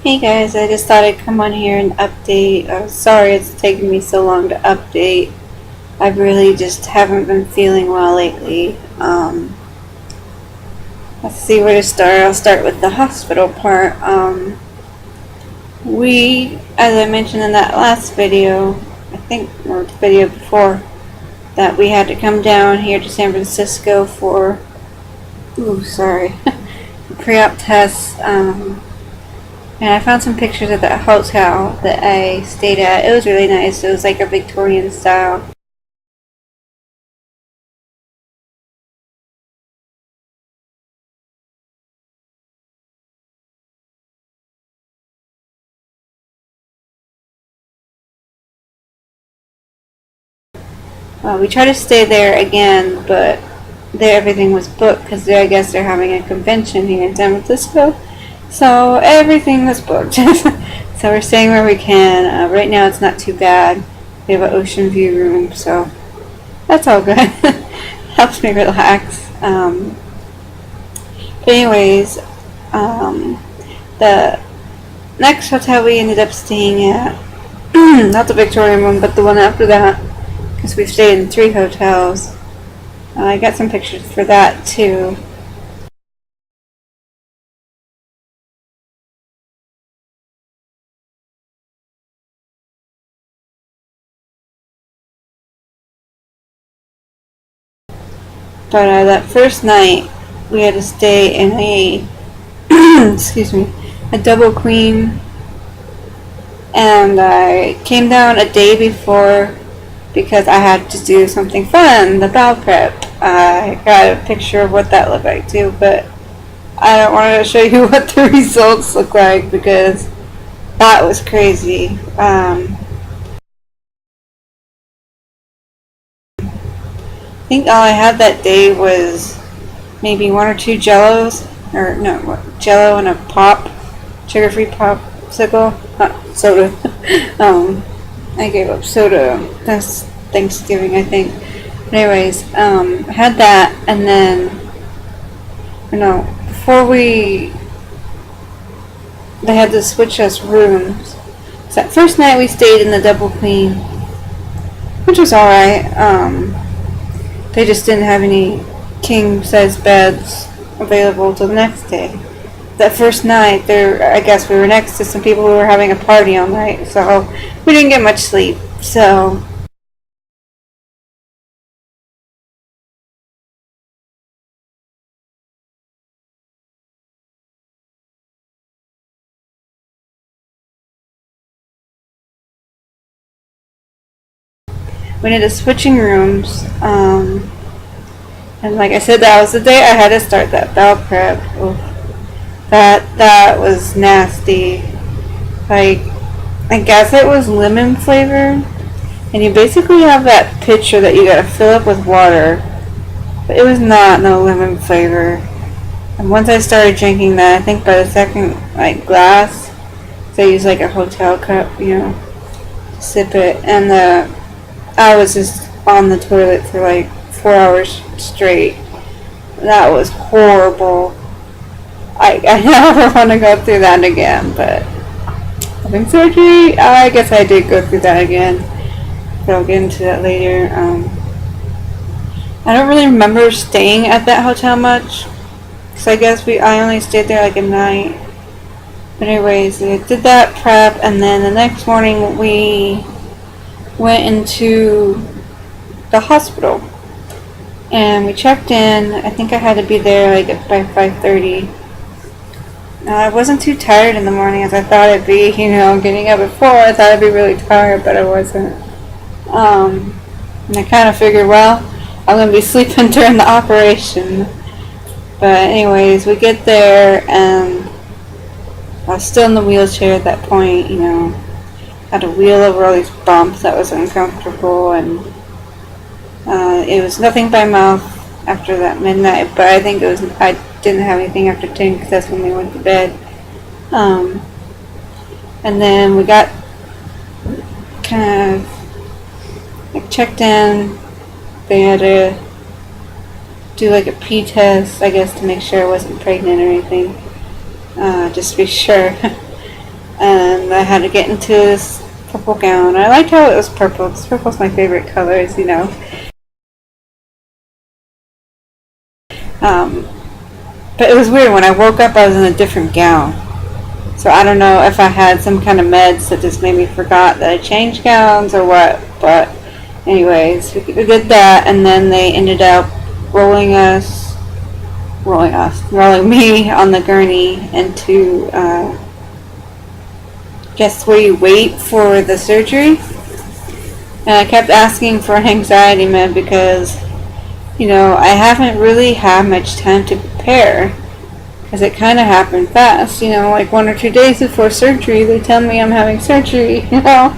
Hey guys, I just thought I'd come on here and update. Sorry it's taken me so long to update. I really just haven't been feeling well lately. Let's see where to start. I'll start with the hospital part. As I mentioned in that last video, I think, or the video before, that we had to come down here to San Francisco for, pre-op tests. And I found some pictures of that hotel that I stayed at. It was really nice. It was like a Victorian style. We tried to stay there again, but there everything was booked because I guess they're having a convention here in San Francisco. So everything was booked. So we're staying where we can. Right now it's not too bad. We have an ocean view room, so that's all good. Helps me relax. But anyways, the next hotel we ended up staying at, not the Victorian one, but the one after that, because we've stayed in 3 hotels. I got some pictures for that too. But that first night, we had to stay in a, excuse me, a double queen. And I came down a day before because I had to do something fun, the bowel prep. I got a picture of what that looked like too, but I don't want to show you what the results look like because that was crazy. I think all I had that day was maybe 1 or 2 Jellos, or no, Jello and a pop, sugar-free popsicle, not soda. I gave up soda. That's Thanksgiving, I think. But anyways, I had that, and then, before they had to switch us rooms. So that first night we stayed in the double queen, which was alright. They just didn't have any king size beds available till the next day. That first night, I guess we were next to some people who were having a party all night, so we didn't get much sleep. So we ended up switching rooms. And like I said, that was the day I had to start that bowel prep. Oof. That was nasty. Like, I guess it was lemon flavored. And you basically have that pitcher that you gotta fill up with water. But it was no lemon flavor. And once I started drinking that, I think by the second glass, so I used like a hotel cup, to sip it. And I was just on the toilet for like 4 hours straight. That was horrible. I never want to go through that again, but having surgery, I guess I did go through that again. But I'll get into that later. I don't really remember staying at that hotel much, because I guess I only stayed there like a night. But anyways, I did that prep, and then the next morning we went into the hospital. And we checked in. I think I had to be there by 5:30. I wasn't too tired in the morning as I thought I'd be, getting up at 4. I thought I'd be really tired, but I wasn't. And I kind of figured, well, I'm going to be sleeping during the operation. But anyways, we get there, and I was still in the wheelchair at that point, had to wheel over all these bumps. That was uncomfortable, and it was nothing by mouth after that midnight, but I think I didn't have anything after 10 because that's when we went to bed. And then we got kind of checked in. They had to do a pee test, I guess, to make sure I wasn't pregnant or anything. Just to be sure. and I had to get into this purple gown. I liked how it was purple, because purple's my favorite colors, you know. But it was weird, when I woke up I was in a different gown. So I don't know if I had some kind of meds that just made me forgot that I changed gowns or what, but anyways, we did that, and then they ended up rolling me on the gurney into, guess where you wait for the surgery. And I kept asking for an anxiety med because, you know, I haven't really had much time to prepare, because it kind of happened fast, you know, like 1 or 2 days before surgery, they tell me I'm having surgery, you know,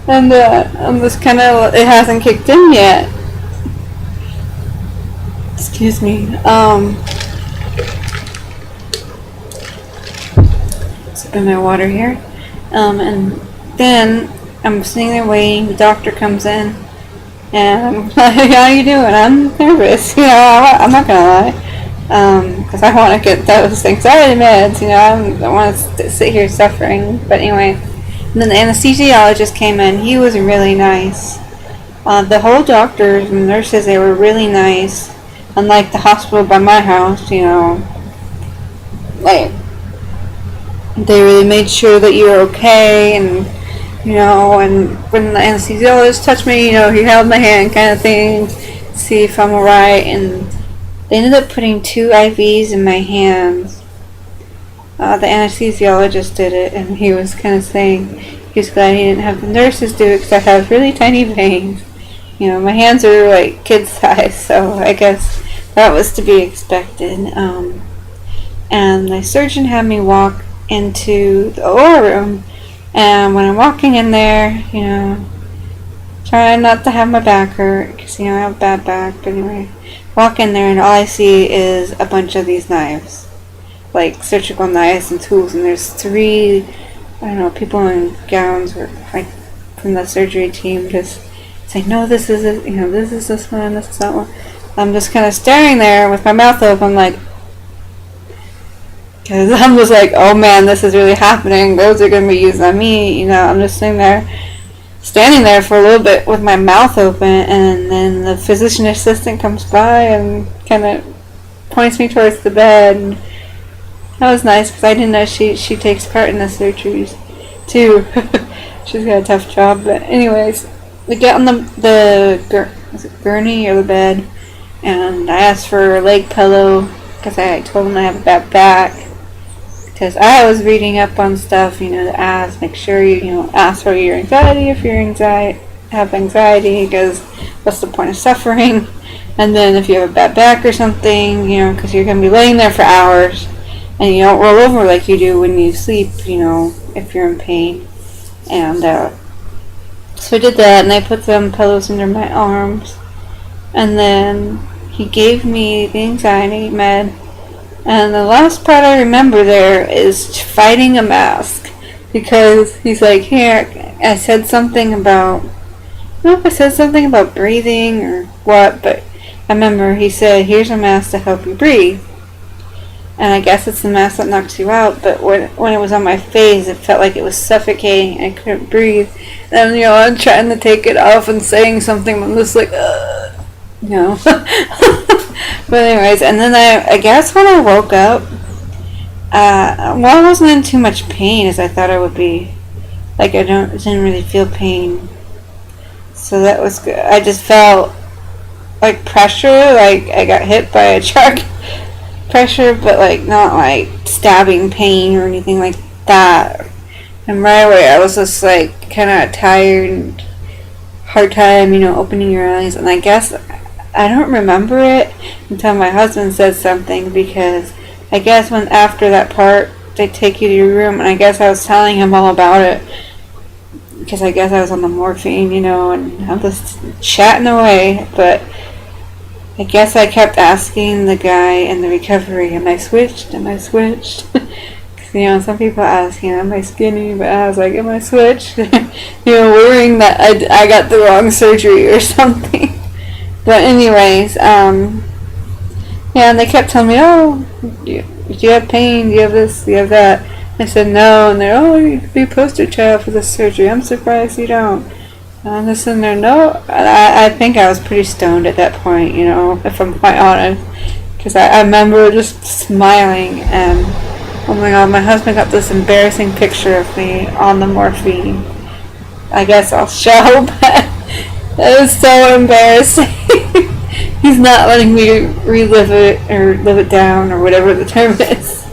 and I'm just kind of, it hasn't kicked in yet. Excuse me. Sipping my water here. And then I'm sitting there waiting, the doctor comes in, and I'm like, how you doing? I'm nervous, you know, I'm not gonna lie. Because I want to get those anxiety meds, you know, I don't want to sit here suffering, but anyway. And then the anesthesiologist came in, he was really nice. The whole doctors and nurses, they were really nice, unlike the hospital by my house, you know, like, they really made sure that you were okay, and, you know, and when the anesthesiologist touched me, you know, he held my hand kind of thing, to see if I'm alright, and they ended up putting 2 IVs in my hands. The anesthesiologist did it, and he was kind of saying he was glad he didn't have the nurses do it, because I have really tiny veins. You know, my hands are like kid size, so I guess that was to be expected. And the surgeon had me walk into the OR room, and when I'm walking in there, you know, trying not to have my back hurt, because, you know, I have a bad back, but anyway, walk in there and all I see is a bunch of these knives, like surgical knives and tools, and there's 3, I don't know, people in gowns or like from the surgery team just saying, no, this is it, you know, this is this one, this is that one. I'm just kind of staring there with my mouth open, like, because I'm just like, oh man, this is really happening, those are going to be used on me, you know. I'm just sitting there, standing there for a little bit with my mouth open, and then the physician assistant comes by and kind of points me towards the bed, and that was nice, because I didn't know she takes part in the surgeries too. She's got a tough job, but anyways, we get on the gurney or the bed, and I asked for a leg pillow, because I told him I have a bad back, because I was reading up on stuff, you know, to ask, make sure you know, ask for your anxiety if you're have anxiety, because what's the point of suffering? And then if you have a bad back or something, you know, because you're going to be laying there for hours, and you don't roll over like you do when you sleep, you know, if you're in pain. And so I did that, and they put some pillows under my arms, and then he gave me the anxiety med. And the last part I remember there is fighting a mask, because he's like, here, I said something about, I don't know if I said something about breathing or what, but I remember he said, here's a mask to help you breathe. And I guess it's the mask that knocks you out, but when it was on my face, it felt like it was suffocating, I couldn't breathe. And, you know, I'm trying to take it off and saying something, I'm just like, you know. But anyways, and then I guess when I woke up, well, I wasn't in too much pain as I thought I would be. Like, I didn't really feel pain, so that was good. I just felt like pressure, like I got hit by a truck. Pressure, but like not like stabbing pain or anything like that. And right away, I was just like kind of tired and hard time, you know, opening your eyes. And I guess I don't remember it until my husband said something, because I guess when after that part they take you to your room, and I guess I was telling him all about it, because I guess I was on the morphine, you know, and I'm just chatting away. But I guess I kept asking the guy in the recovery, am I switched? Am I switched? Because, you know, some people ask, you know, am I skinny? But I was like, am I switched? You know, worrying that I got the wrong surgery or something. But anyways, yeah, and they kept telling me, oh, do you have pain? Do you have this? Do you have that? I said no, and they're, oh, you could be poster child for this surgery. I'm surprised you don't. And I'm just sitting there, no. And I think I was pretty stoned at that point, you know, if I'm quite honest. Because I remember just smiling, and oh my god, my husband got this embarrassing picture of me on the morphine. I guess I'll show, but that was so embarrassing. He's not letting me relive it or live it down or whatever the term is.